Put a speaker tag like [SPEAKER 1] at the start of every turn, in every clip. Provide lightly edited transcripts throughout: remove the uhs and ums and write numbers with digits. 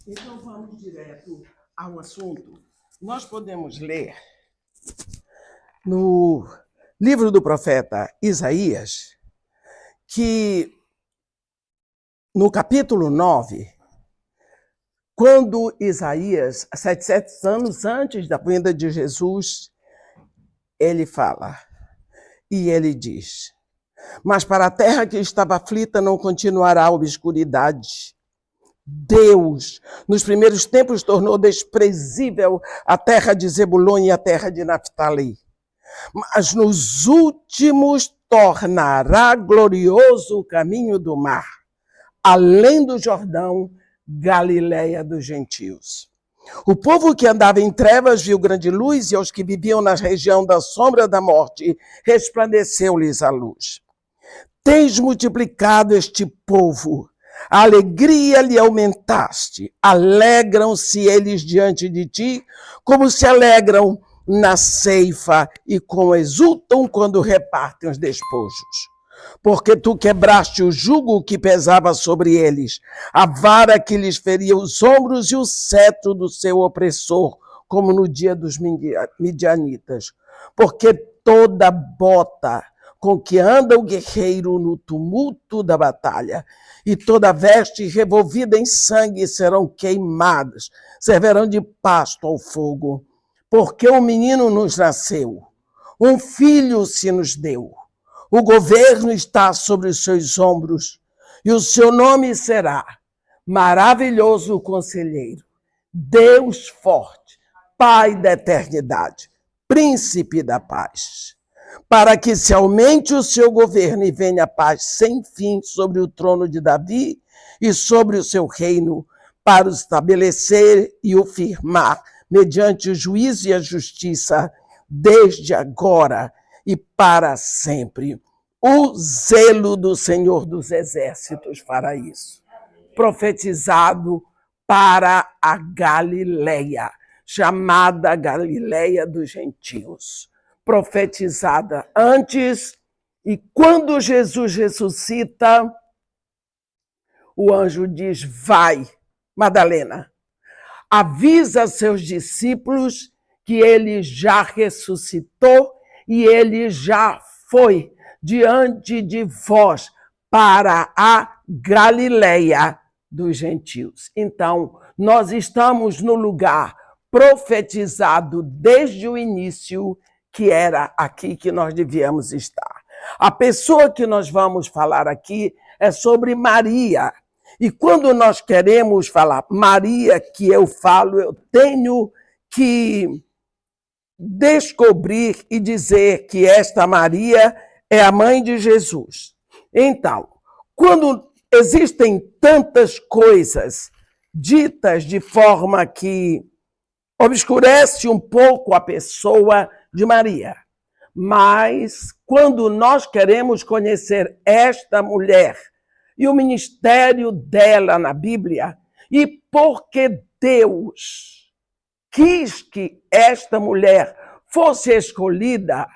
[SPEAKER 1] Então vamos direto ao assunto. Nós podemos ler no livro do profeta Isaías que no capítulo 9, quando Isaías, 700 anos antes da vinda de Jesus, ele fala e ele diz: mas para a terra que estava aflita não continuará a obscuridade. Deus, nos primeiros tempos, tornou desprezível a terra de Zebulon e a terra de Naftali. Mas nos últimos tornará glorioso o caminho do mar, além do Jordão, Galileia dos gentios. O povo que andava em trevas viu grande luz, e aos que viviam na região da sombra da morte, resplandeceu-lhes a luz. Tens multiplicado este povo, a alegria lhe aumentaste. Alegram-se eles diante de ti, como se alegram na ceifa e como exultam quando repartem os despojos. Porque tu quebraste o jugo que pesava sobre eles, a vara que lhes feria os ombros e o cetro do seu opressor, como no dia dos midianitas. Porque toda bota com que anda o guerreiro no tumulto da batalha, e toda veste revolvida em sangue serão queimadas, servirão de pasto ao fogo. Porque um menino nos nasceu, um filho se nos deu, o governo está sobre os seus ombros, e o seu nome será Maravilhoso Conselheiro, Deus Forte, Pai da Eternidade, Príncipe da Paz. Para que se aumente o seu governo e venha a paz sem fim sobre o trono de Davi e sobre o seu reino, para o estabelecer e o firmar mediante o juízo e a justiça, desde agora e para sempre. O zelo do Senhor dos Exércitos fará isso. Profetizado para a Galileia, chamada Galileia dos gentios. Profetizada antes, e quando Jesus ressuscita, o anjo diz: vai, Madalena, avisa seus discípulos que ele já ressuscitou e ele já foi diante de vós para a Galileia dos gentios. Então, nós estamos no lugar profetizado desde o início, que era aqui que nós devíamos estar. A pessoa que nós vamos falar aqui é sobre Maria. E quando nós queremos falar Maria, que eu falo, eu tenho que descobrir e dizer que esta Maria é a mãe de Jesus. Então, quando existem tantas coisas ditas de forma que obscurece um pouco a pessoa de Maria, mas quando nós queremos conhecer esta mulher e o ministério dela na Bíblia, e porque Deus quis que esta mulher fosse escolhida,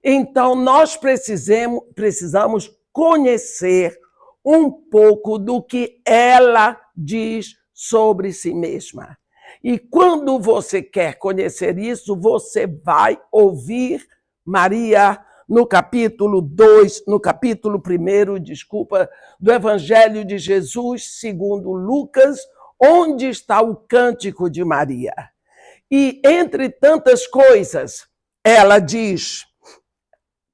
[SPEAKER 1] então nós precisamos conhecer um pouco do que ela diz sobre si mesma. E quando você quer conhecer isso, você vai ouvir Maria no capítulo 2, no capítulo 1, do Evangelho de Jesus, segundo Lucas, onde está o cântico de Maria. E entre tantas coisas, ela diz,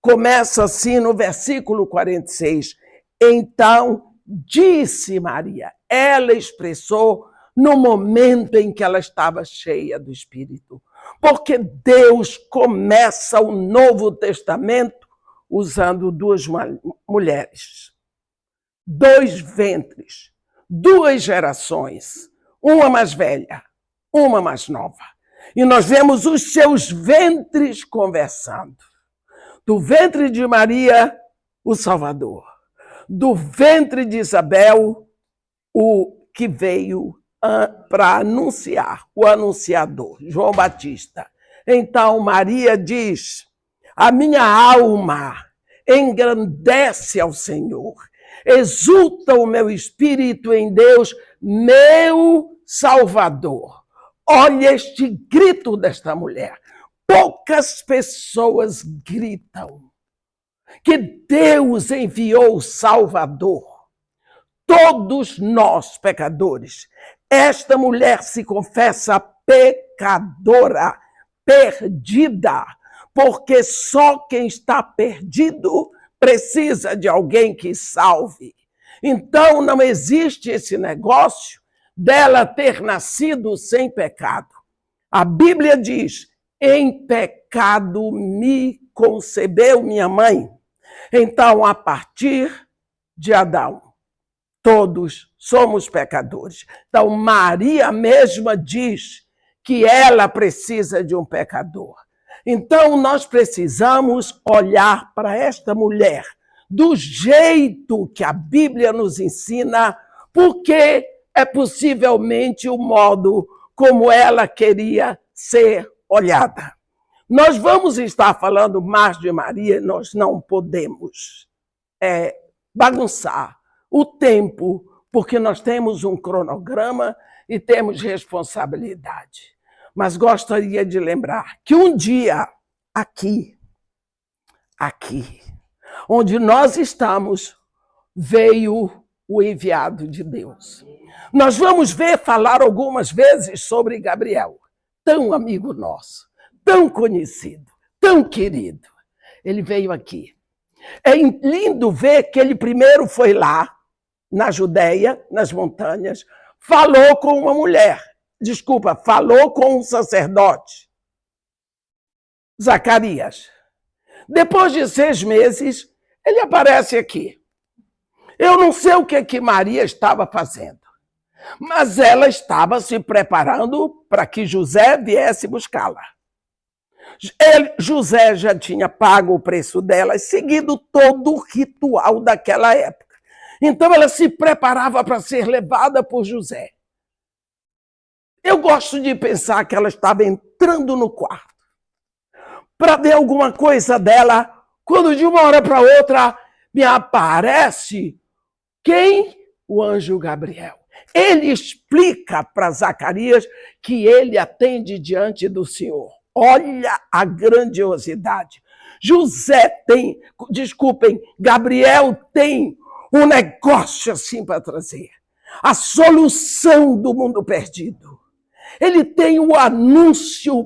[SPEAKER 1] começa assim no versículo 46, então disse Maria, ela expressou no momento em que ela estava cheia do Espírito. Porque Deus começa o Novo Testamento usando duas mulheres, dois ventres, duas gerações, uma mais velha, uma mais nova. E nós vemos os seus ventres conversando. Do ventre de Maria, o Salvador. Do ventre de Isabel, o que veio para anunciar, o anunciador, João Batista. Então Maria diz, a minha alma engrandece ao Senhor, exulta o meu espírito em Deus, meu Salvador. Olha este grito desta mulher. Poucas pessoas gritam que Deus enviou o Salvador. Todos nós, pecadores. Esta mulher se confessa pecadora, perdida, porque só quem está perdido precisa de alguém que salve. Então, não existe esse negócio dela ter nascido sem pecado. A Bíblia diz, em pecado me concebeu minha mãe. Então, a partir de Adão, todos somos pecadores. Então, Maria mesma diz que ela precisa de um pecador. Então, nós precisamos olhar para esta mulher do jeito que a Bíblia nos ensina, porque é possivelmente o modo como ela queria ser olhada. Nós vamos estar falando mais de Maria, nós não podemos bagunçar o tempo, porque nós temos um cronograma e temos responsabilidade. Mas gostaria de lembrar que um dia, aqui, onde nós estamos, veio o enviado de Deus. Nós vamos falar algumas vezes sobre Gabriel, tão amigo nosso, tão conhecido, tão querido. Ele veio aqui. É lindo ver que ele primeiro foi lá, na Judéia, nas montanhas, falou com uma mulher. Falou com um sacerdote, Zacarias. Depois de 6 meses, ele aparece aqui. Eu não sei o que Maria estava fazendo, mas ela estava se preparando para que José viesse buscá-la. José já tinha pago o preço dela, seguido todo o ritual daquela época. Então ela se preparava para ser levada por José. Eu gosto de pensar que ela estava entrando no quarto para ver alguma coisa dela, quando de uma hora para outra me aparece quem? O anjo Gabriel. Ele explica para Zacarias que ele atende diante do Senhor. Olha a grandiosidade. Gabriel tem um negócio assim para trazer. A solução do mundo perdido. Ele tem um anúncio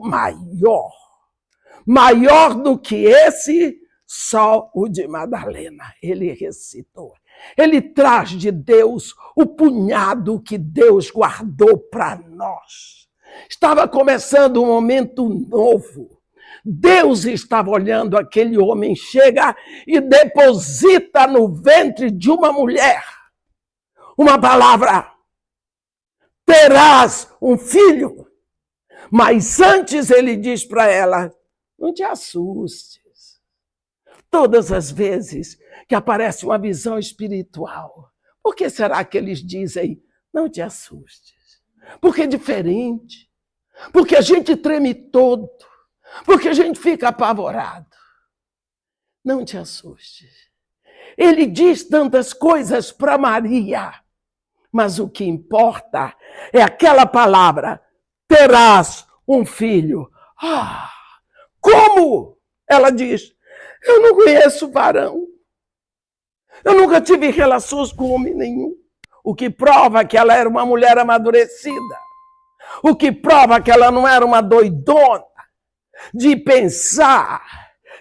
[SPEAKER 1] maior do que esse, só o de Madalena. Ele recitou. Ele traz de Deus o punhado que Deus guardou para nós. Estava começando um momento novo. Deus estava olhando aquele homem, chega e deposita no ventre de uma mulher uma palavra: terás um filho. Mas antes ele diz para ela: não te assustes. Todas as vezes que aparece uma visão espiritual, por que será que eles dizem não te assustes? Porque é diferente. Porque a gente treme todo. Porque a gente fica apavorado. Não te assustes. Ele diz tantas coisas para Maria, mas o que importa é aquela palavra: terás um filho. Como? Ela diz: eu não conheço varão. Eu nunca tive relações com homem nenhum. O que prova que ela era uma mulher amadurecida. O que prova que ela não era uma doidona de pensar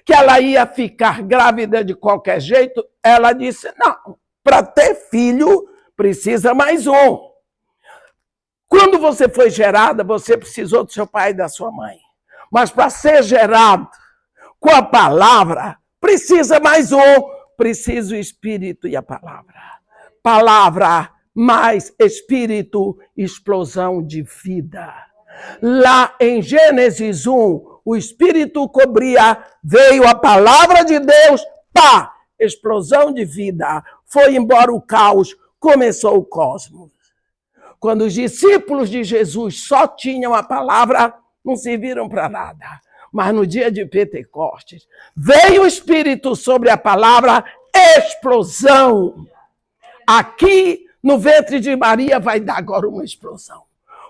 [SPEAKER 1] que ela ia ficar grávida de qualquer jeito. Ela disse: não, para ter filho precisa mais um. Quando você foi gerada, você precisou do seu pai e da sua mãe. Mas para ser gerado com a palavra, precisa mais um. Precisa o Espírito e a palavra. Palavra mais Espírito, explosão de vida. Lá em Gênesis 1, o Espírito cobria, veio a palavra de Deus, pá! Explosão de vida. Foi embora o caos, começou o cosmos. Quando os discípulos de Jesus só tinham a palavra, não serviram para nada. Mas no dia de Pentecostes, veio o Espírito sobre a palavra, explosão. Aqui no ventre de Maria vai dar agora uma explosão.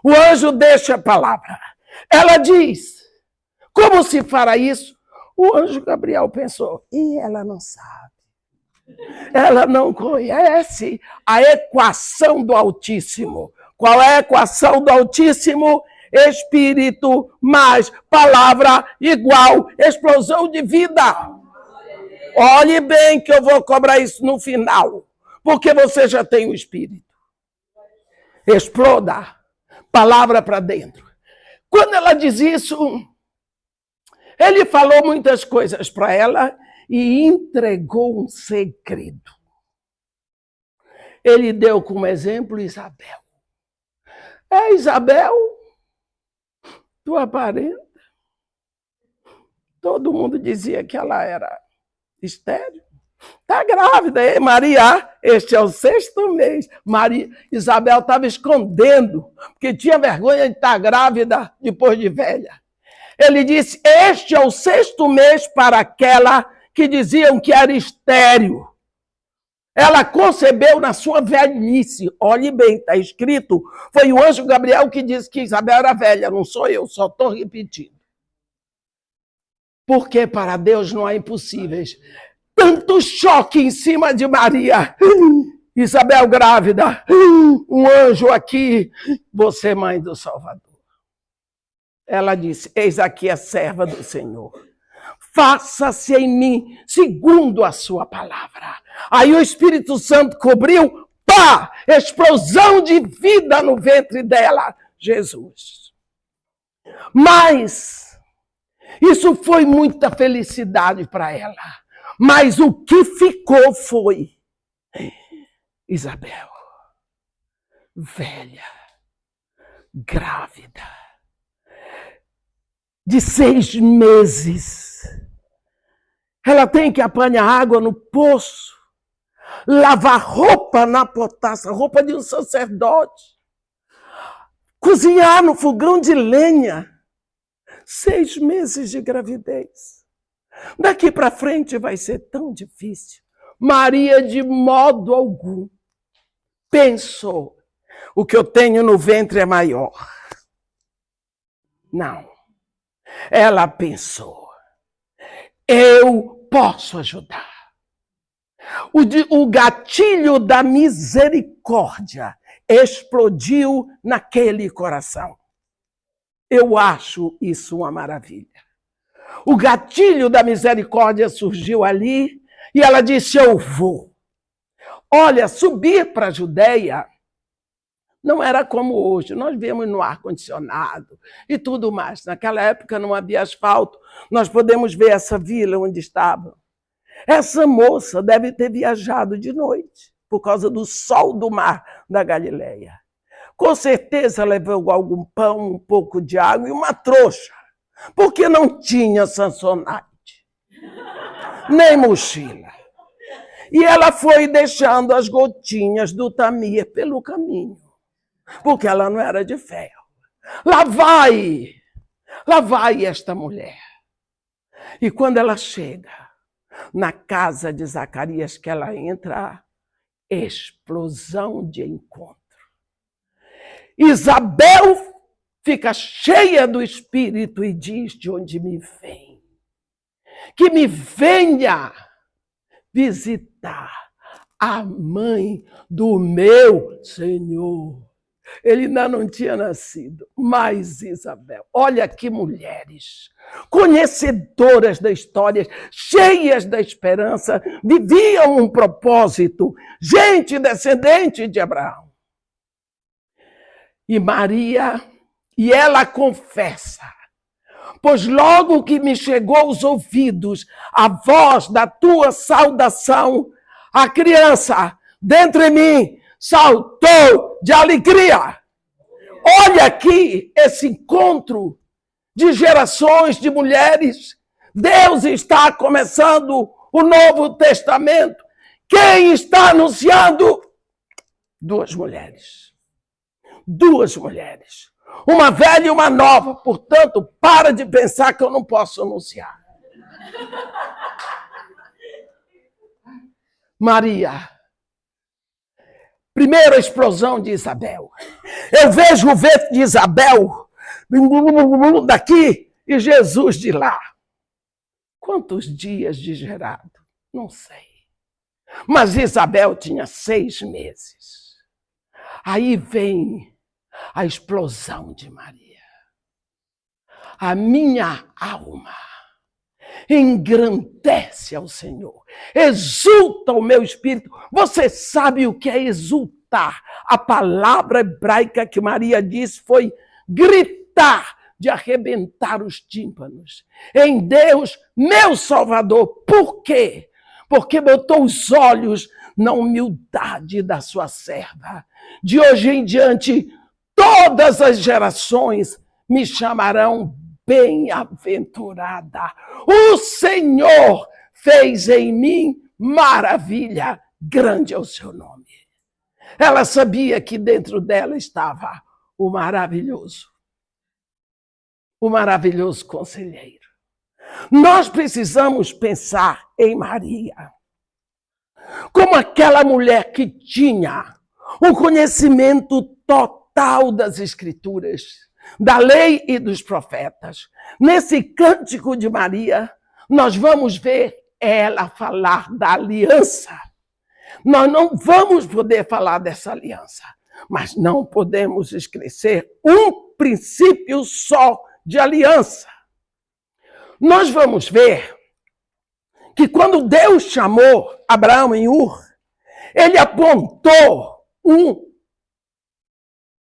[SPEAKER 1] O anjo deixa a palavra. Ela diz, como se fará isso? O anjo Gabriel pensou, e ela não sabe. Ela não conhece a equação do Altíssimo. Qual é a equação do Altíssimo? Espírito mais palavra igual explosão de vida. Olhe bem que eu vou cobrar isso no final, porque você já tem o Espírito. Exploda, palavra para dentro. Quando ela diz isso, ele falou muitas coisas para ela e entregou um segredo. Ele deu como exemplo Isabel. Isabel, tu aparenta. Todo mundo dizia que ela era estéril. Está grávida, hein, Maria? Este é o 6º mês. Isabel estava escondendo, porque tinha vergonha de estar grávida depois de velha. Ele disse, este é o 6º mês para aquela que diziam que era estéril. Ela concebeu na sua velhice. Olhe bem, está escrito. Foi o anjo Gabriel que disse que Isabel era velha, não sou eu, só estou repetindo. Porque para Deus não há impossíveis. Tanto choque em cima de Maria. Isabel grávida. Um anjo aqui. Você, mãe do Salvador. Ela disse, eis aqui a serva do Senhor. Faça-se em mim segundo a sua palavra. Aí o Espírito Santo cobriu, pá! Explosão de vida no ventre dela. Jesus. Mas isso foi muita felicidade para ela. Mas o que ficou foi Isabel, velha, grávida, de 6 meses. Ela tem que apanhar água no poço, lavar roupa na potassa, roupa de um sacerdote, cozinhar no fogão de lenha. 6 meses de gravidez. Daqui para frente vai ser tão difícil. Maria, de modo algum, pensou, o que eu tenho no ventre é maior. Não. Ela pensou, eu posso ajudar. O gatilho da misericórdia explodiu naquele coração. Eu acho isso uma maravilha. O gatilho da misericórdia surgiu ali e ela disse, eu vou. Olha, subir para a Judeia não era como hoje. Nós vemos no ar-condicionado e tudo mais. Naquela época não havia asfalto. Nós podemos ver essa vila onde estava. Essa moça deve ter viajado de noite por causa do sol do mar da Galileia. Com certeza levou algum pão, um pouco de água e uma trouxa, porque não tinha Samsonite, nem mochila. E ela foi deixando as gotinhas do Tamir pelo caminho, porque ela não era de ferro. Lá vai esta mulher. E quando ela chega na casa de Zacarias, que ela entra, explosão de encontro. Isabel fica cheia do Espírito e diz, de onde me vem? Que me venha visitar a mãe do meu Senhor. Ele ainda não tinha nascido, mas Isabel, olha que mulheres, conhecedoras da história, cheias da esperança, viviam um propósito, gente descendente de Abraão. E Maria, e ela confessa, pois logo que me chegou aos ouvidos a voz da tua saudação, a criança dentro de mim saltou de alegria. Olha aqui esse encontro de gerações de mulheres. Deus está começando o Novo Testamento. Quem está anunciando? 2 mulheres. 2 mulheres. Uma velha e uma nova. Portanto, para de pensar que eu não posso anunciar. Maria Primeiro a explosão de Isabel. Eu vejo o vento de Isabel daqui e Jesus de lá. Quantos dias de gerado? Não sei. Mas Isabel tinha 6 meses. Aí vem a explosão de Maria. A minha alma engrandece ao Senhor. Exulta o meu espírito. Você sabe o que é exultar? A palavra hebraica que Maria disse foi gritar, de arrebentar os tímpanos. Em Deus, meu Salvador. Por quê? Porque botou os olhos na humildade da sua serva. De hoje em diante, todas as gerações me chamarão bem-aventurada. O Senhor fez em mim maravilha, grande é o seu nome. Ela sabia que dentro dela estava o maravilhoso conselheiro. Nós precisamos pensar em Maria como aquela mulher que tinha um conhecimento total das Escrituras, da lei e dos profetas. Nesse cântico de Maria, nós vamos ver ela falar da aliança. Nós não vamos poder falar dessa aliança, mas não podemos esquecer um princípio só de aliança. Nós vamos ver que quando Deus chamou Abraão em Ur, ele apontou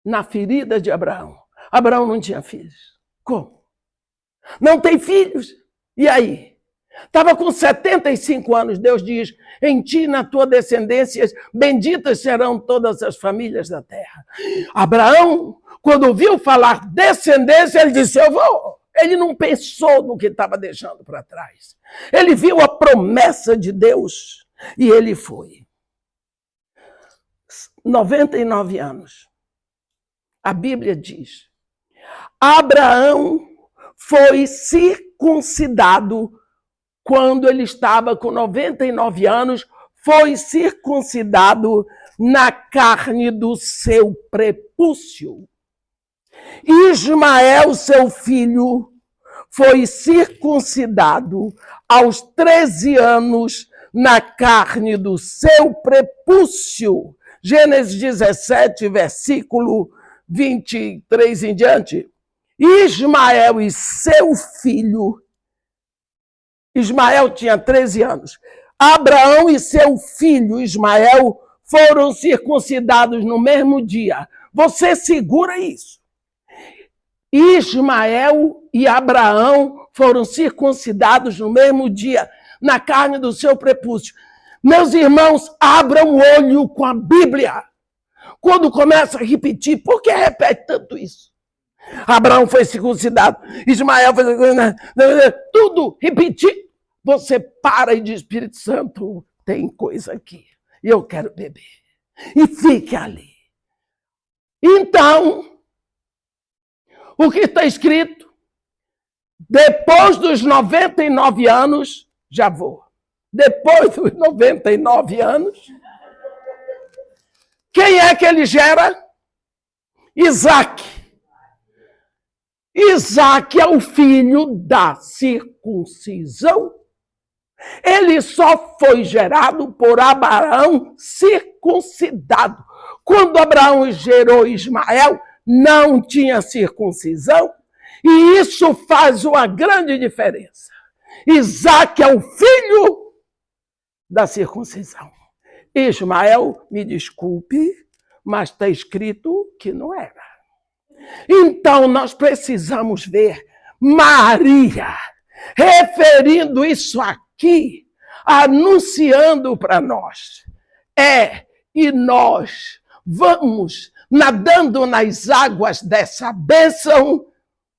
[SPEAKER 1] na ferida de Abraão. Abraão não tinha filhos. Como? Não tem filhos. E aí? Estava com 75 anos, Deus diz, em ti e na tua descendência, benditas serão todas as famílias da terra. Abraão, quando ouviu falar descendência, ele disse, eu vou. Ele não pensou no que estava deixando para trás. Ele viu a promessa de Deus e ele foi. 99 anos. A Bíblia diz, Abraão foi circuncidado quando ele estava com 99 anos, foi circuncidado na carne do seu prepúcio. Ismael, seu filho, foi circuncidado aos 13 anos na carne do seu prepúcio. Gênesis 17, versículo 23 em diante. Ismael e seu filho, Ismael tinha 13 anos. Abraão e seu filho Ismael foram circuncidados no mesmo dia. Você segura isso. Ismael e Abraão foram circuncidados no mesmo dia, na carne do seu prepúcio. Meus irmãos, abram o olho com a Bíblia. Quando começa a repetir, por que repete tanto isso? Abraão foi circuncidado, Ismael foi circuncidado, tudo repetir. Você para e diz, Espírito Santo, tem coisa aqui, e eu quero beber. E fique ali. Então, o que está escrito? Depois dos 99 anos, já vou. Depois dos 99 anos, quem é que ele gera? Isaac. Isaac é o filho da circuncisão. Ele só foi gerado por Abraão circuncidado. Quando Abraão gerou Ismael, não tinha circuncisão, e isso faz uma grande diferença. Isaac é o filho da circuncisão. Ismael, me desculpe, mas está escrito que não era. Então, nós precisamos ver Maria, referindo isso aqui, anunciando para nós. E nós vamos nadando nas águas dessa bênção,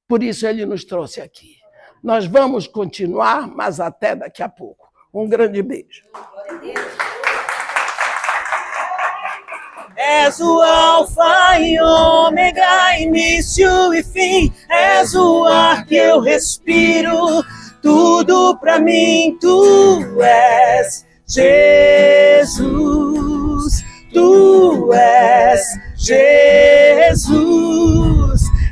[SPEAKER 1] por isso ele nos trouxe aqui. Nós vamos continuar, mas até daqui a pouco. Um grande beijo.
[SPEAKER 2] És o alfa e ômega, início e fim. És o ar que eu respiro, tudo pra mim tu és. Jesus, Tu és Jesus,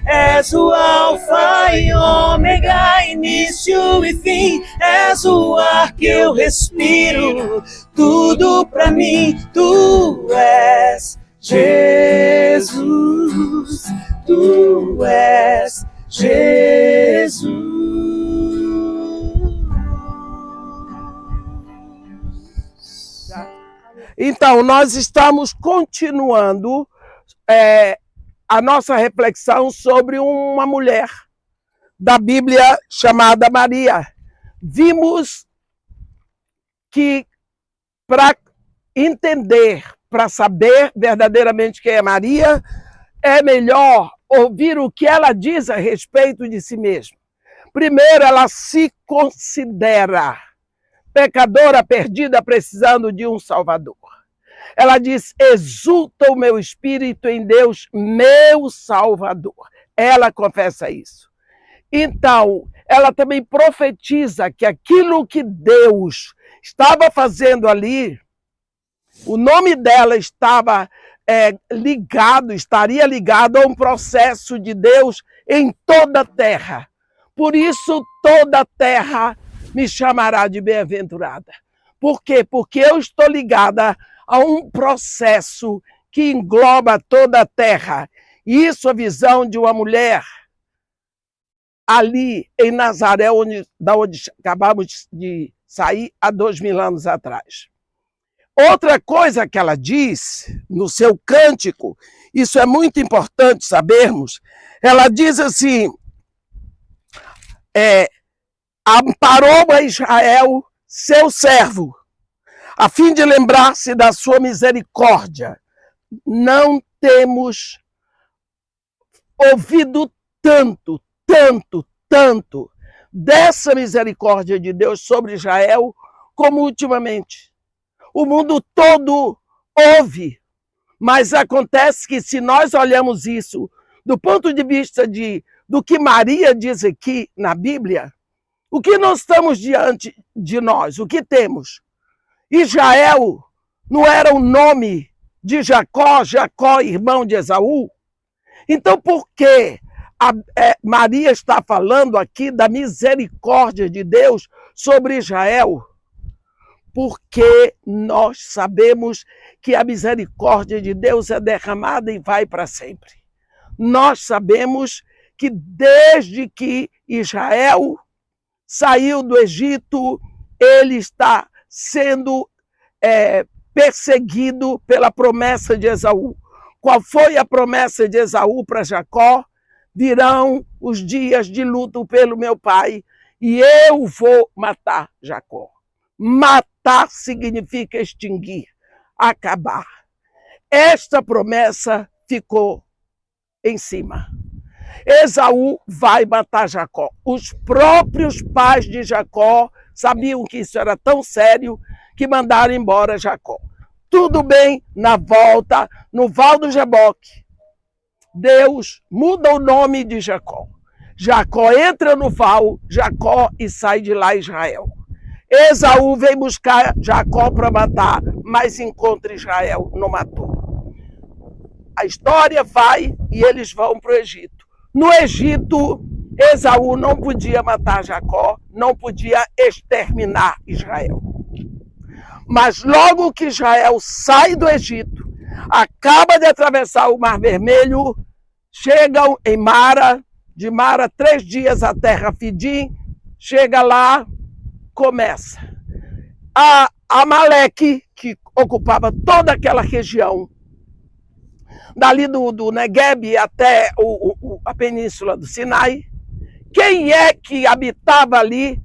[SPEAKER 2] és o Alfa e Ômega, início e fim, és o ar que eu respiro, tudo pra mim. Tu és Jesus, tu és Jesus.
[SPEAKER 1] Então, nós estamos continuando a nossa reflexão sobre uma mulher da Bíblia chamada Maria. Vimos que para entender, para saber verdadeiramente quem é Maria, é melhor ouvir o que ela diz a respeito de si mesma. Primeiro, ela se considera pecadora perdida, precisando de um Salvador. Ela diz: exulta o meu espírito em Deus, meu Salvador. Ela confessa isso. Então, ela também profetiza que aquilo que Deus estava fazendo ali, o nome dela estava estaria ligado a um processo de Deus em toda a terra. Por isso, toda a terra me chamará de bem-aventurada. Por quê? Porque eu estou ligada a um processo que engloba toda a terra. Isso é a visão de uma mulher ali em Nazaré, da onde acabamos de sair há 2000 anos atrás. Outra coisa que ela diz no seu cântico, isso é muito importante sabermos, ela diz assim: amparou a Israel, seu servo, a fim de lembrar-se da sua misericórdia. Não temos ouvido tanto dessa misericórdia de Deus sobre Israel como ultimamente. O mundo todo ouve, mas acontece que se nós olhamos isso do ponto de vista do que Maria diz aqui na Bíblia, o que nós estamos diante de nós? O que temos? Israel não era o nome de Jacó, irmão de Esaú? Então, por que Maria está falando aqui da misericórdia de Deus sobre Israel? Porque nós sabemos que a misericórdia de Deus é derramada e vai para sempre. Nós sabemos que desde que Israel saiu do Egito, ele está sendo perseguido pela promessa de Esaú. Qual foi a promessa de Esaú para Jacó? Virão os dias de luto pelo meu pai e eu vou matar Jacó. Matar significa extinguir, acabar. Esta promessa ficou em cima. Esaú vai matar Jacó. Os próprios pais de Jacó sabiam que isso era tão sério que mandaram embora Jacó. Tudo bem, na volta, no Val do Jaboque, Deus muda o nome de Jacó. Jacó entra no Val, Jacó, e sai de lá Israel. Esaú vem buscar Jacó para matar, mas encontra Israel, não matou. A história vai e eles vão para o Egito. No Egito, Esaú não podia matar Jacó, não podia exterminar Israel. Mas logo que Israel sai do Egito, acaba de atravessar o Mar Vermelho, chegam em Mara, de Mara 3 dias a terra Fidim, chega lá, começa. A Amaleque, que ocupava toda aquela região, dali do Negueb até a península do Sinai. Quem é que habitava ali?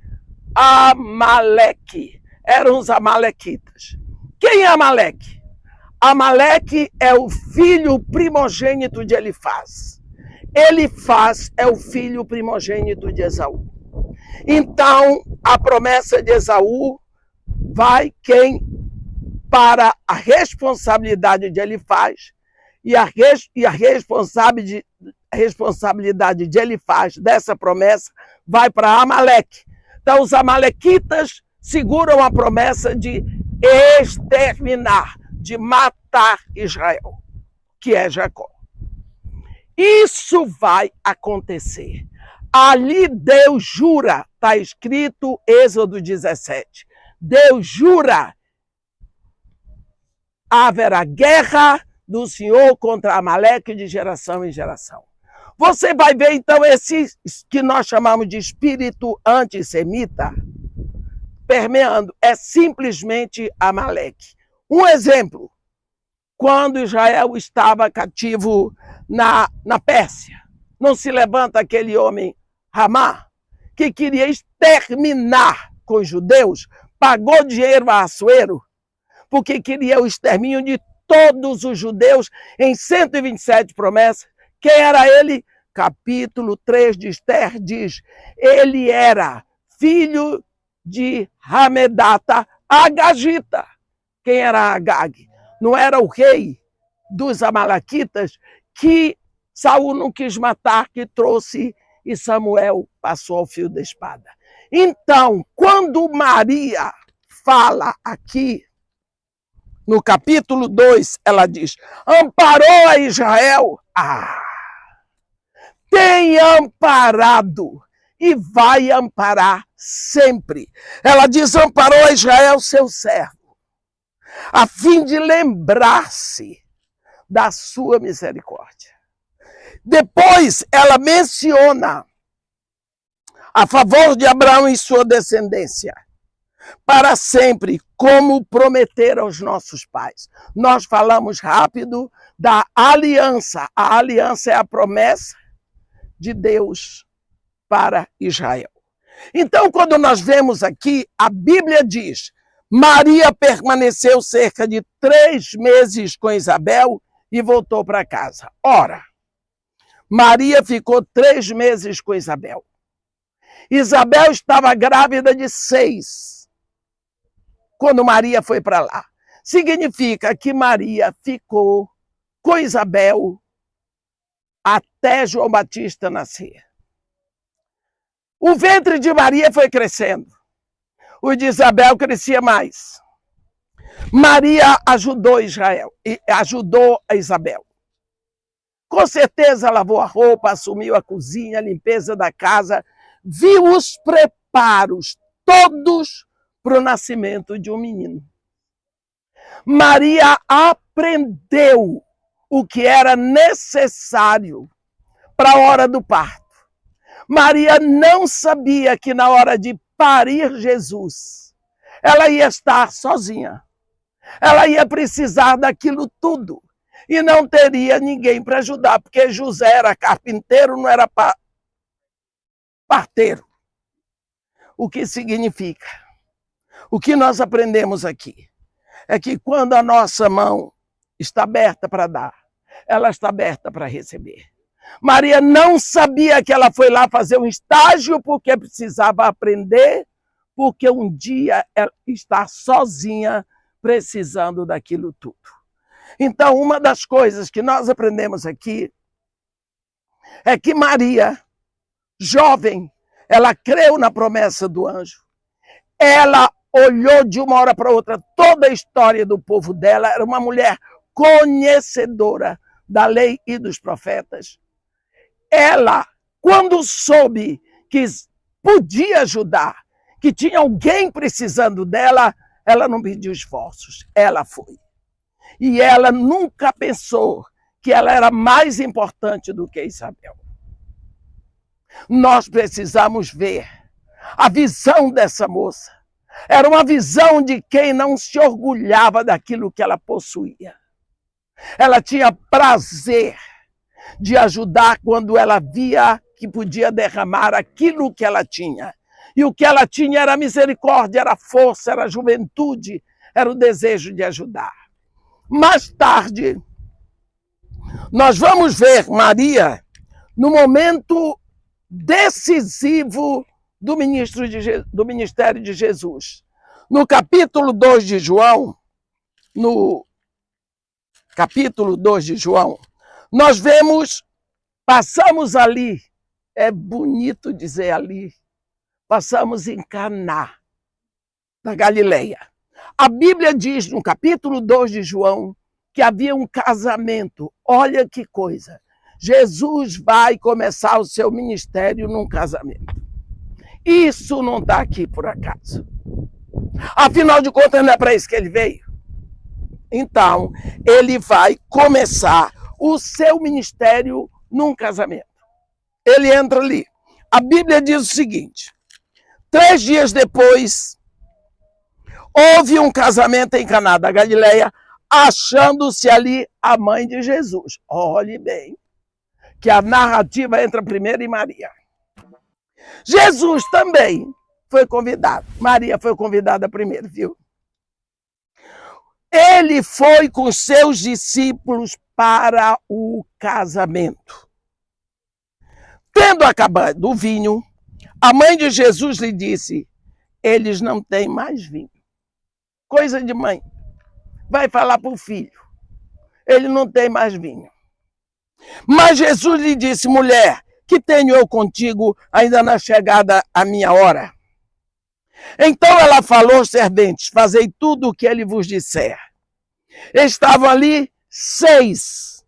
[SPEAKER 1] Amaleque. Eram os amalequitas. Quem é Amaleque? Amaleque é o filho primogênito de Elifaz. Elifaz é o filho primogênito de Esaú. Então, a promessa de Esaú vai quem? Para a responsabilidade de Elifaz, e a responsabilidade de Elifaz dessa promessa vai para Amaleque. Então, os amalequitas seguram a promessa de exterminar, de matar matar Israel, que é Jacó. Isso vai acontecer. Ali Deus jura, está escrito Êxodo 17. Deus jura, haverá guerra do Senhor contra Amaleque de geração em geração. Você vai ver então esse que nós chamamos de espírito antissemita permeando, é simplesmente Amaleque. Um exemplo, quando Israel estava cativo na Pérsia, não se levanta aquele homem Ramá, que queria exterminar com os judeus, pagou dinheiro a Assuero, porque queria o extermínio de todos os judeus em 127 promessas. Quem era ele? Capítulo 3 de Esther diz, ele era filho de Hamedata Agagita. Quem era Agag? Não era o rei dos Amalequitas que Saul não quis matar, que trouxe e Samuel passou ao fio da espada. Então, quando Maria fala aqui, no capítulo 2, ela diz, amparou a Israel, tem amparado e vai amparar sempre. Ela diz, amparou a Israel, seu servo, a fim de lembrar-se da sua misericórdia. Depois, ela menciona a favor de Abraão e sua descendência, para sempre, como prometer aos nossos pais. Nós falamos rápido da aliança. A aliança é a promessa de Deus para Israel. Então, quando nós vemos aqui, a Bíblia diz, Maria permaneceu cerca de 3 meses com Isabel e voltou para casa. Ora, Maria ficou 3 meses com Isabel. Isabel estava grávida de 6, quando Maria foi para lá. Significa que Maria ficou com Isabel até João Batista nascer. O ventre de Maria foi crescendo. O de Isabel crescia mais. Maria ajudou Israel, e ajudou a Isabel. Com certeza lavou a roupa, assumiu a cozinha, a limpeza da casa, viu os preparos todos para o nascimento de um menino. Maria aprendeu o que era necessário para a hora do parto. Maria não sabia que na hora de parir Jesus, ela ia estar sozinha. Ela ia precisar daquilo tudo e não teria ninguém para ajudar, porque José era carpinteiro, não era parteiro. O que significa? O que nós aprendemos aqui é que quando a nossa mão está aberta para dar, ela está aberta para receber. Maria não sabia que ela foi lá fazer um estágio porque precisava aprender, porque um dia ela está sozinha precisando daquilo tudo. Então, uma das coisas que nós aprendemos aqui é que Maria, jovem, ela creu na promessa do anjo. Ela olhou de uma hora para outra toda a história do povo dela. Era uma mulher conhecedora da lei e dos profetas. Ela, quando soube que podia ajudar, que tinha alguém precisando dela, ela não pediu esforços, ela foi. E ela nunca pensou que ela era mais importante do que Isabel. Nós precisamos ver a visão dessa moça. Era uma visão de quem não se orgulhava daquilo que ela possuía. Ela tinha prazer de ajudar quando ela via que podia derramar aquilo que ela tinha. E o que ela tinha era misericórdia, era força, era juventude, era o desejo de ajudar. Mais tarde, nós vamos ver Maria no momento decisivo do ministério de Jesus. No capítulo 2 de João, nós vemos, passamos ali, é bonito dizer ali, passamos em Caná, da Galileia. A Bíblia diz, no capítulo 2 de João, que havia um casamento. Olha que coisa. Jesus vai começar o seu ministério num casamento. Isso não está aqui por acaso. Afinal de contas, não é para isso que ele veio. Então, ele vai começar o seu ministério num casamento. Ele entra ali. A Bíblia diz o seguinte: 3 dias depois, houve um casamento em Caná da Galileia, achando-se ali a mãe de Jesus. Olhe bem, que a narrativa entra primeiro em Maria. Jesus também foi convidado. Maria foi convidada primeiro, viu? Ele foi com seus discípulos para o casamento. Tendo acabado o vinho, a mãe de Jesus lhe disse: eles não têm mais vinho. Coisa de mãe. Vai falar para o filho: ele não tem mais vinho. Mas Jesus lhe disse: mulher, que tenho eu contigo, ainda não é chegada a minha hora? Então ela falou aos serventes: fazei tudo o que ele vos disser. Estavam ali 6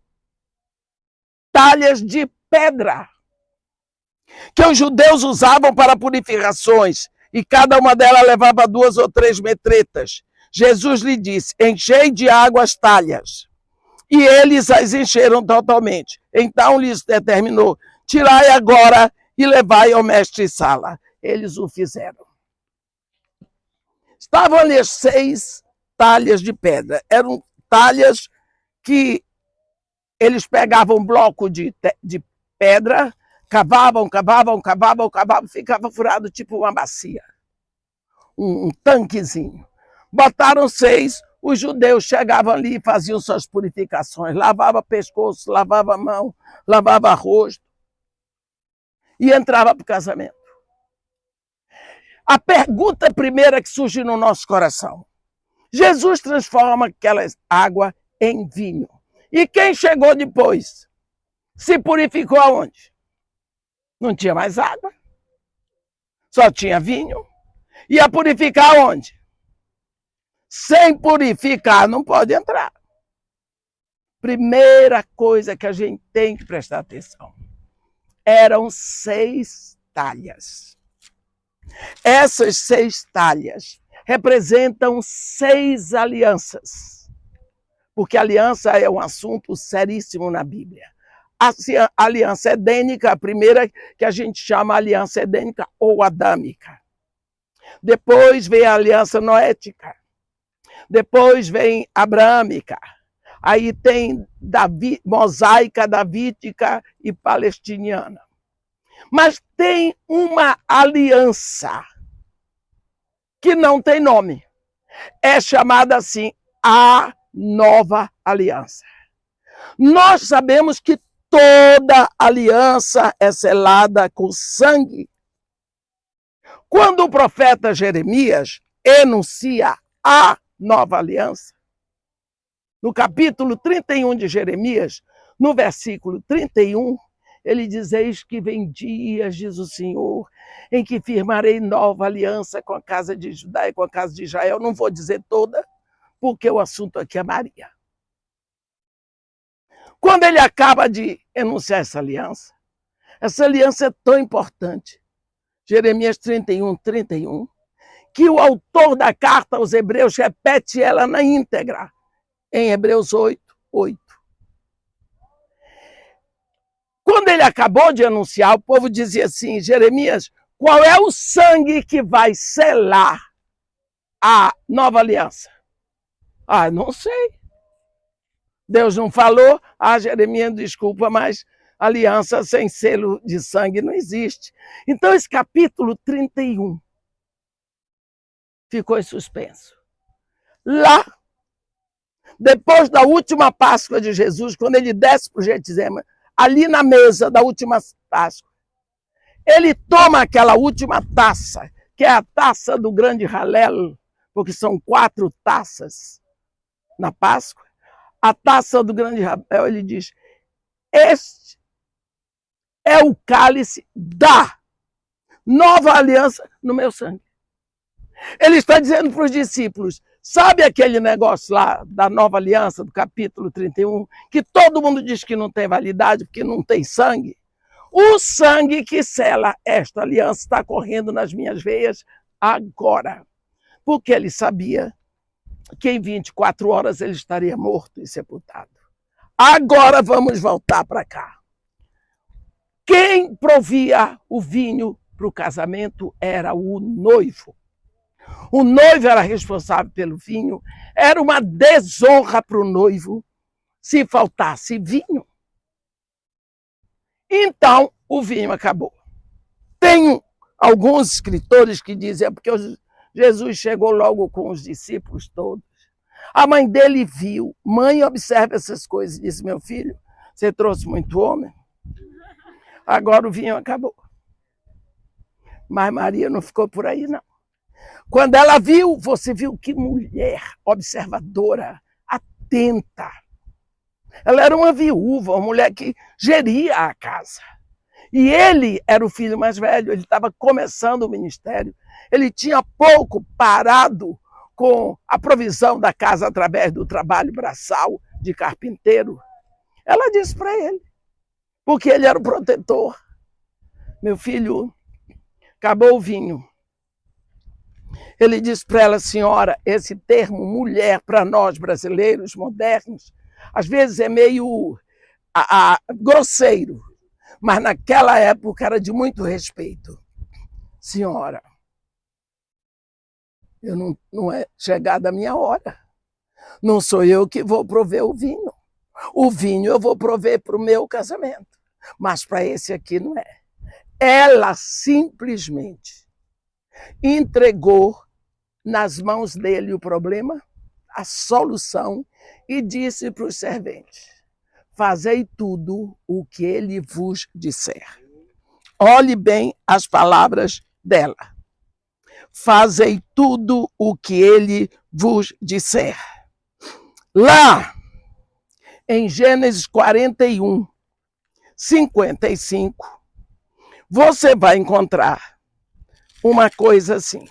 [SPEAKER 1] talhas de pedra que os judeus usavam para purificações, e cada uma delas levava 2 ou 3 metretas. Jesus lhe disse: enchei de água as talhas. E eles as encheram totalmente. Então lhes determinou: tirai agora e levai ao mestre-sala. Eles o fizeram. Estavam ali as 6 talhas de pedra. Eram talhas que eles pegavam um bloco de pedra, cavavam, ficava furado tipo uma bacia, um tanquezinho. Botaram 6, os judeus chegavam ali e faziam suas purificações, lavava pescoço, lavava mão, lavava rosto e entrava para o casamento. A pergunta primeira que surge no nosso coração: Jesus transforma aquela água em vinho. E quem chegou depois? Se purificou aonde? Não tinha mais água, só tinha vinho. Ia purificar aonde? Sem purificar não pode entrar. Primeira coisa que a gente tem que prestar atenção: eram 6 talhas. Essas 6 talhas representam 6 alianças. Porque aliança é um assunto seríssimo na Bíblia. A aliança edênica, a primeira que a gente chama aliança edênica ou adâmica. Depois vem a aliança noética. Depois vem abraâmica. Aí tem mosaica, davídica e palestiniana. Mas tem uma aliança que não tem nome. É chamada assim a Nova Aliança. Nós sabemos que toda aliança é selada com sangue. Quando o profeta Jeremias enuncia a Nova Aliança, no capítulo 31 de Jeremias, no versículo 31, ele diz: eis que vem dias, diz o Senhor, em que firmarei nova aliança com a casa de Judá e com a casa de Israel. Não vou dizer toda, porque o assunto aqui é Maria. Quando ele acaba de enunciar essa aliança é tão importante, Jeremias 31, 31, que o autor da carta aos Hebreus repete ela na íntegra, em Hebreus 8, 8. Quando ele acabou de anunciar, o povo dizia assim: Jeremias, qual é o sangue que vai selar a nova aliança? Ah, não sei. Deus não falou. Ah, Jeremias, desculpa, mas aliança sem selo de sangue não existe. Então, esse capítulo 31 ficou em suspenso. Lá, depois da última Páscoa de Jesus, quando ele desce para o Getsemane, ali na mesa da última Páscoa, ele toma aquela última taça, que é a taça do grande Halel, porque são 4 taças na Páscoa. A taça do grande Halel, ele diz: este é o cálice da nova aliança no meu sangue. Ele está dizendo para os discípulos: Sabe aquele negócio lá da Nova Aliança, do capítulo 31, que todo mundo diz que não tem validade porque não tem sangue? O sangue que sela esta aliança está correndo nas minhas veias agora. Porque ele sabia que em 24 horas ele estaria morto e sepultado. Agora vamos voltar para cá. Quem provia o vinho para o casamento era o noivo. O noivo era responsável pelo vinho. Era uma desonra para o noivo se faltasse vinho. Então, o vinho acabou. Tem alguns escritores que dizem é porque Jesus chegou logo com os discípulos todos. A mãe dele viu. Mãe observa essas coisas e disse, meu filho, você trouxe muito homem. Agora o vinho acabou. Mas Maria não ficou por aí, não. Quando ela viu, você viu que mulher observadora, atenta. Ela era uma viúva, uma mulher que geria a casa. E ele era o filho mais velho, ele estava começando o ministério. Ele tinha pouco parado com a provisão da casa através do trabalho braçal de carpinteiro. Ela disse para ele, porque ele era o protetor. Meu filho, acabou o vinho. Ele disse para ela, senhora, esse termo mulher para nós brasileiros modernos, às vezes é meio grosseiro, mas naquela época era de muito respeito. Senhora, eu não é chegada a minha hora. Não sou eu que vou prover o vinho. O vinho eu vou prover para o meu casamento, mas para esse aqui não é. Ela simplesmente entregou nas mãos dele o problema, a solução, e disse para os serventes, fazei tudo o que ele vos disser. Olhe bem as palavras dela. Fazei tudo o que ele vos disser. Lá, em Gênesis 41, 55, você vai encontrar uma coisa assim.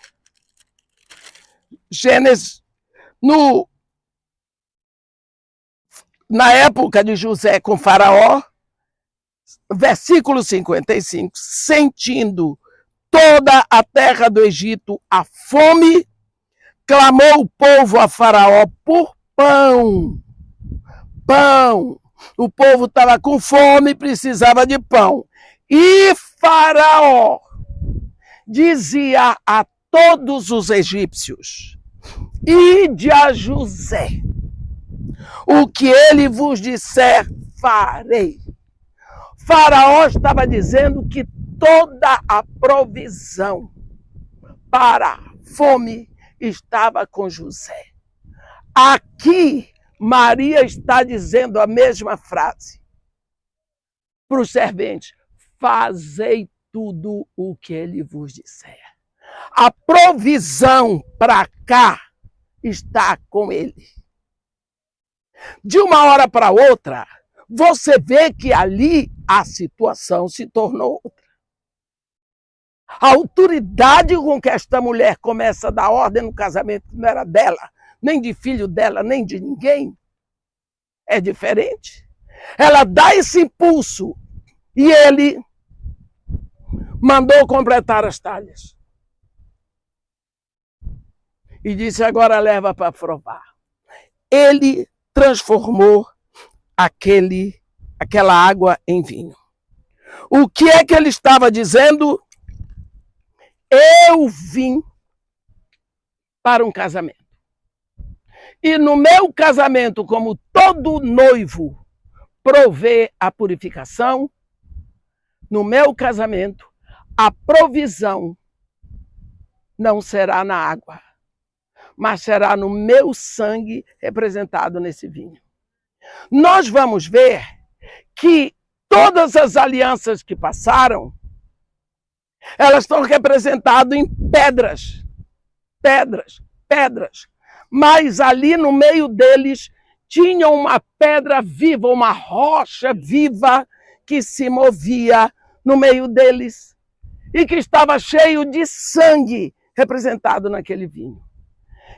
[SPEAKER 1] Gênesis, na época de José com Faraó, versículo 55, sentindo toda a terra do Egito a fome, clamou o povo a Faraó por pão. Pão. O povo estava com fome e precisava de pão. E Faraó dizia a todos os egípcios, ide a José, o que ele vos disser, farei. Faraó estava dizendo que toda a provisão para a fome estava com José. Aqui, Maria está dizendo a mesma frase para os serventes, fazei tudo o que ele vos disser. A provisão para cá está com ele. De uma hora para outra, você vê que ali a situação se tornou outra. A autoridade com que esta mulher começa a dar ordem no casamento não era dela, nem de filho dela, nem de ninguém, é diferente. Ela dá esse impulso e ele mandou completar as talhas. E disse, agora leva para provar. Ele transformou aquela água em vinho. O que é que ele estava dizendo? Eu vim para um casamento. E no meu casamento, como todo noivo provê a purificação, no meu casamento, a provisão não será na água, mas será no meu sangue representado nesse vinho. Nós vamos ver que todas as alianças que passaram, elas estão representadas em pedras, pedras, pedras. Mas ali no meio deles tinha uma pedra viva, uma rocha viva que se movia no meio deles e que estava cheio de sangue representado naquele vinho.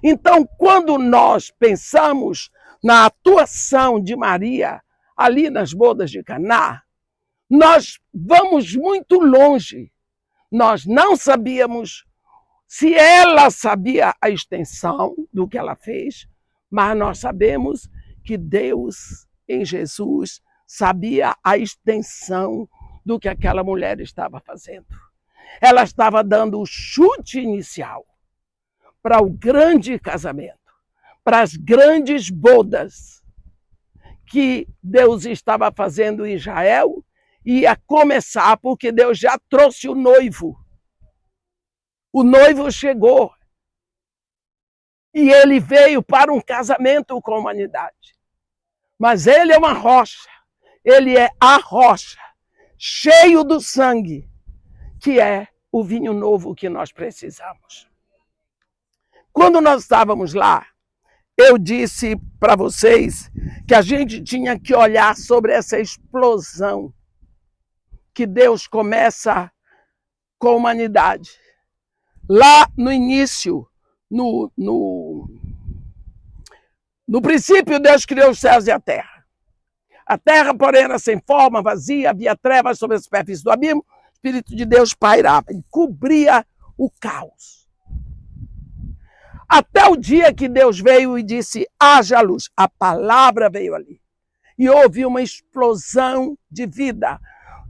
[SPEAKER 1] Então, quando nós pensamos na atuação de Maria ali nas bodas de Caná, nós vamos muito longe. Nós não sabíamos se ela sabia a extensão do que ela fez, mas nós sabemos que Deus, em Jesus, sabia a extensão do que aquela mulher estava fazendo. Ela estava dando o chute inicial para o grande casamento, para as grandes bodas que Deus estava fazendo em Israel, e ia começar porque Deus já trouxe o noivo. O noivo chegou e ele veio para um casamento com a humanidade. Mas ele é uma rocha, ele é a rocha, cheio do sangue, que é o vinho novo que nós precisamos. Quando nós estávamos lá, eu disse para vocês que a gente tinha que olhar sobre essa explosão que Deus começa com a humanidade. Lá no início, no princípio, Deus criou os céus e a terra. A terra, porém, era sem forma, vazia, havia trevas sobre a superfície do abismo, o Espírito de Deus pairava e cobria o caos. Até o dia que Deus veio e disse, haja luz. A palavra veio ali. E houve uma explosão de vida.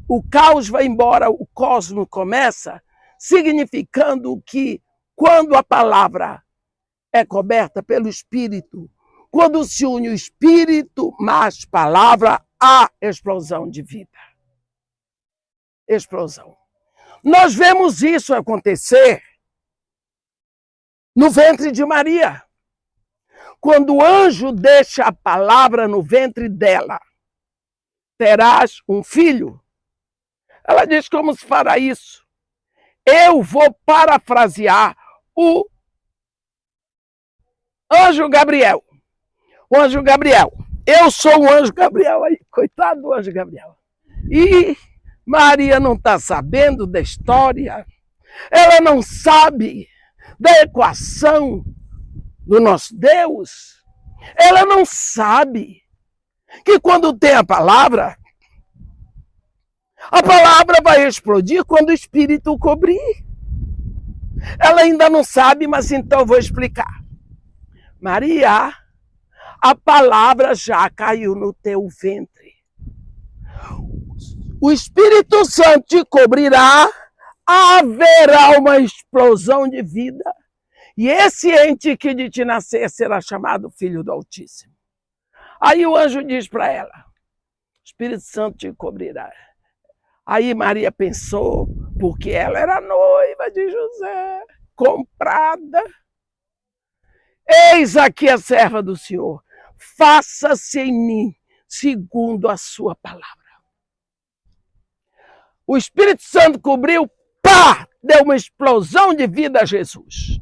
[SPEAKER 1] O caos vai embora, o cosmos começa, significando que quando a palavra é coberta pelo Espírito, quando se une o Espírito mais palavra, há explosão de vida. Explosão. Nós vemos isso acontecer no ventre de Maria. Quando o anjo deixa a palavra no ventre dela, terás um filho. Ela diz, como se fará isso? Eu vou parafrasear o anjo Gabriel. O anjo Gabriel. Eu sou o anjo Gabriel aí, coitado do anjo Gabriel. E Maria não está sabendo da história. Ela não sabe da equação do nosso Deus. Ela não sabe que quando tem a palavra vai explodir quando o Espírito cobrir. Ela ainda não sabe, mas então eu vou explicar. Maria, a palavra já caiu no teu ventre. O Espírito Santo te cobrirá, haverá uma explosão de vida. E esse ente que de te nascer será chamado Filho do Altíssimo. Aí o anjo diz para ela, o Espírito Santo te cobrirá. Aí Maria pensou, porque ela era noiva de José, comprada. Eis aqui a serva do Senhor, faça-se em mim segundo a sua palavra. O Espírito Santo cobriu, pá, deu uma explosão de vida a Jesus.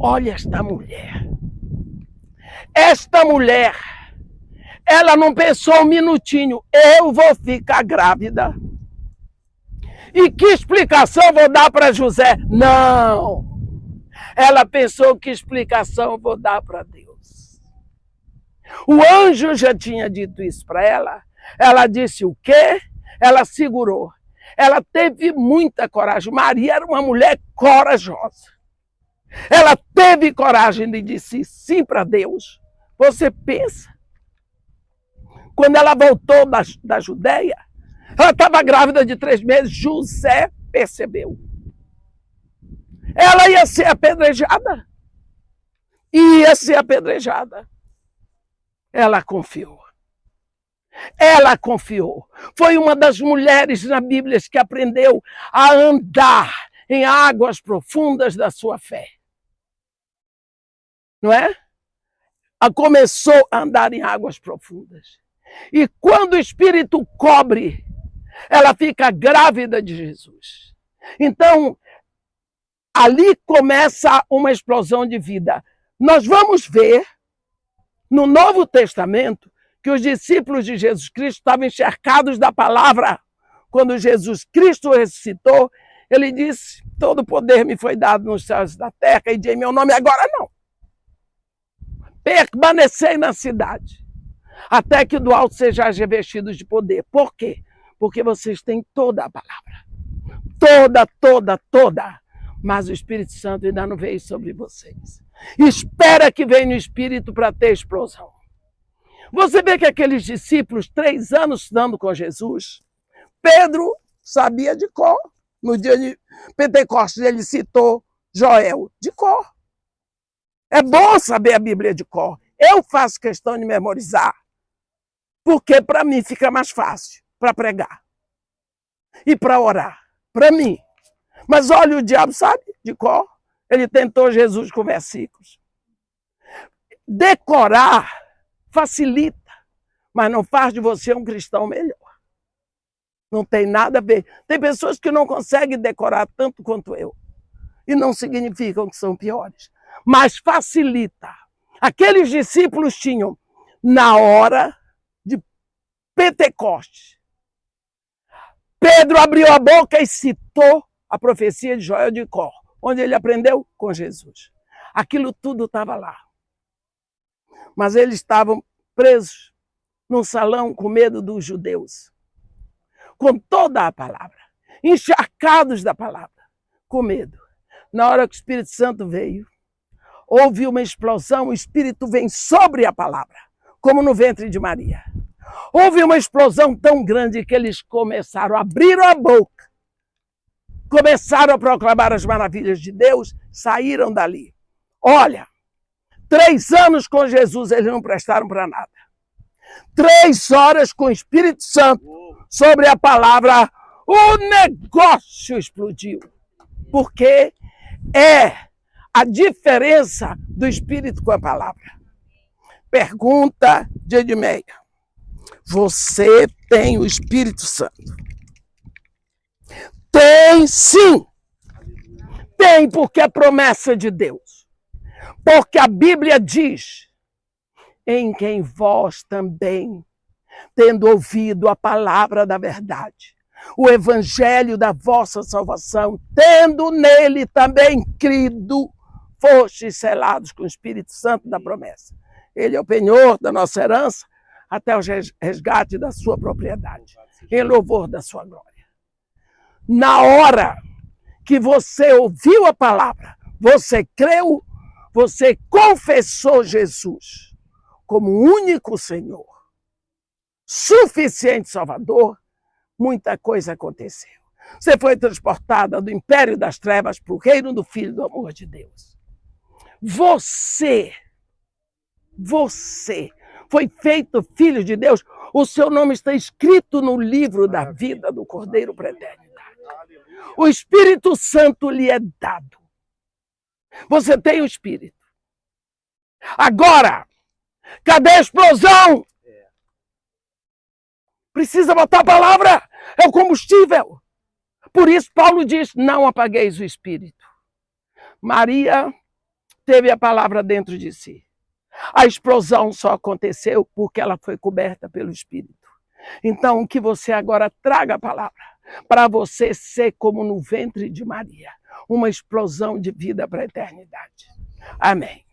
[SPEAKER 1] Olha esta mulher. Esta mulher, ela não pensou um minutinho, eu vou ficar grávida. E que explicação eu vou dar para José? Não. Ela pensou, que explicação eu vou dar para Deus? O anjo já tinha dito isso para ela. Ela disse o quê? Ela segurou. Ela teve muita coragem. Maria era uma mulher corajosa. Ela teve coragem de dizer sim para Deus. Você pensa? Quando ela voltou da Judeia, ela estava grávida de 3 meses, José percebeu. Ela ia ser apedrejada. Ia ser apedrejada. Ela confiou. Ela confiou. Foi uma das mulheres na Bíblia que aprendeu a andar em águas profundas da sua fé. Não é? Ela começou a andar em águas profundas. E quando o Espírito cobre, ela fica grávida de Jesus. Então, ali começa uma explosão de vida. Nós vamos ver no Novo Testamento que os discípulos de Jesus Cristo estavam encharcados da palavra quando Jesus Cristo ressuscitou Ele disse, todo o poder me foi dado nos céus e da terra, e de meu nome agora não. Permanecei na cidade, até que do alto sejais revestidos de poder. Por quê? Porque vocês têm toda a palavra. Toda. Mas o Espírito Santo ainda não veio sobre vocês. Espera que venha o Espírito para ter explosão. Você vê que aqueles discípulos, 3 anos estudando com Jesus, Pedro sabia de cor. No dia de Pentecostes ele citou Joel de cor. É bom saber a Bíblia de cor. Eu faço questão de memorizar, porque para mim fica mais fácil para pregar e para orar. Para mim. Mas olha, o diabo sabe de cor. Ele tentou Jesus com versículos. Decorar facilita, mas não faz de você um cristão melhor. Não tem nada a ver. Tem pessoas que não conseguem decorar tanto quanto eu. E não significam que são piores. Mas facilita. Aqueles discípulos tinham, na hora de Pentecostes, Pedro abriu a boca e citou a profecia de Joel de cor, onde ele aprendeu com Jesus. Aquilo tudo estava lá. Mas eles estavam presos num salão com medo dos judeus, com toda a palavra, encharcados da palavra, com medo. Na hora que o Espírito Santo veio, houve uma explosão, o Espírito vem sobre a palavra, como no ventre de Maria. Houve uma explosão tão grande que eles começaram a abrir a boca, começaram a proclamar as maravilhas de Deus, saíram dali. Olha, 3 anos com Jesus eles não prestaram para nada. 3 horas com o Espírito Santo sobre a palavra, o negócio explodiu. Porque é a diferença do Espírito com a palavra. Pergunta de Edmeia. Você tem o Espírito Santo? Tem sim. Tem, porque é promessa de Deus. Porque a Bíblia diz, em quem vós também, tendo ouvido a palavra da verdade, o evangelho da vossa salvação, tendo nele também crido, fostes selados com o Espírito Santo da promessa. Ele é o penhor da nossa herança, até o resgate da sua propriedade, em louvor da sua glória. Na hora que você ouviu a palavra, você creu, você confessou Jesus como único Senhor, suficiente Salvador, muita coisa aconteceu. Você foi transportada do império das trevas para o reino do Filho do amor de Deus. Você foi feito filho de Deus. O seu nome está escrito no livro da vida do Cordeiro para a eternidade. O Espírito Santo lhe é dado. Você tem o Espírito. Agora, cadê a explosão? Precisa botar a palavra. É o combustível. Por isso Paulo diz, não apagueis o Espírito. Maria teve a palavra dentro de si. A explosão só aconteceu porque ela foi coberta pelo Espírito. Então, que você agora traga a palavra para você ser como no ventre de Maria, uma explosão de vida para a eternidade. Amém.